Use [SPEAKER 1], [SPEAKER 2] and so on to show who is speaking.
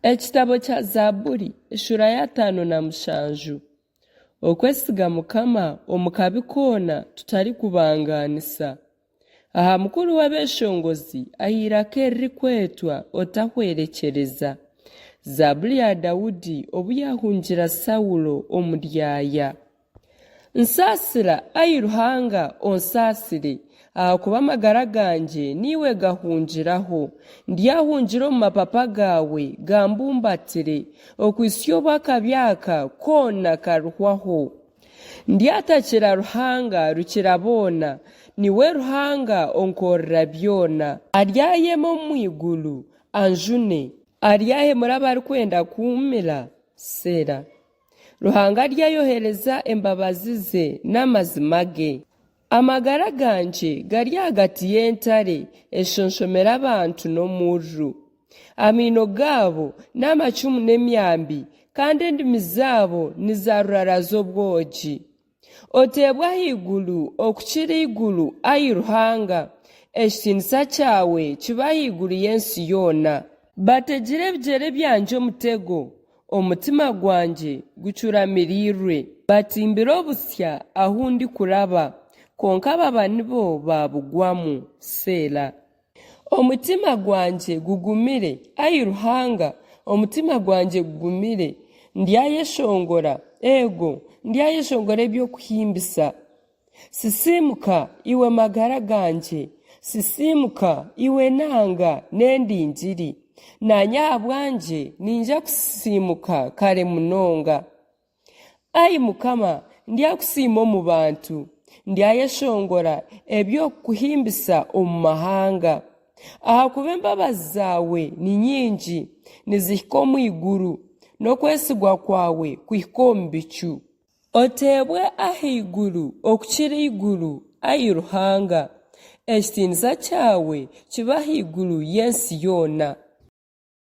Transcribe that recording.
[SPEAKER 1] Ekitabo kya Zaaburi eshura ya 57. Okwesiga Mukama omukabi koona tutari kubanganisa. Aha mukuru w'abeshongozi ahirako eririkwetwa otahwerekyereza. Zaaburi ya Dawudi obu yahungira Sawulo omu ryaya. Nsaasira ayi Ruhanga onsaasire ahakuba amagara ganje niwe gahungiraho. Ndyahungira omu mapapa gawe gambumbatire okwisya obwakabyaka koona karuhwaho. Ndyatakira Ruhanga rukira boona, niwe Ruhanga onkorera byona. Aryayema omu iguru anjune, aryahemura abarikwenda kuumira Sera. Ruhanga aryayohereza embabazi ze n'amazima ge. Amagara ganje gari hagati y'entare eshonshomera abantu n'omurru. Amaino gaabo n'amacumu n'emyambi, kandi endimi zaabo nizarurara z'obwogi. Oteebwe ahaiguru okukira iguru ayi Ruhanga, ekitiinisa kyawe kiba ahaiguru y'ensi yoona. Bategire ebigyere byanje omutego, omutima gwanje gucuramiriirwe. Batimbire obusya ahu ndi kuraba, konka ababani bo babugwamu Sera. Omutima gwanje gugumire ayi Ruhanga, omutima gwanje gugumire. Ndyayeshongora, ego ndyayeshongora ebyokuhimbisa. Sisimuka iwe magara ganje, sisimuka iwe nanga n'endingiri. Nanyaha bwanje ninja kusisimuka kare munonga. Ayi Mukama, ndyakusiima omu bantu, ndyayeshongora ebyokuhimbisa omu mahanga. Ahakuba embabazi zawe ni nyingi, nizihika omu iguru, n'okwesigwa kwawe kuhika omu bicu. Oteebwe ahaiguru okukira iguru ayi Ruhanga, ekitiinisa kyawe kiba ahaiguru y'ensi yoona.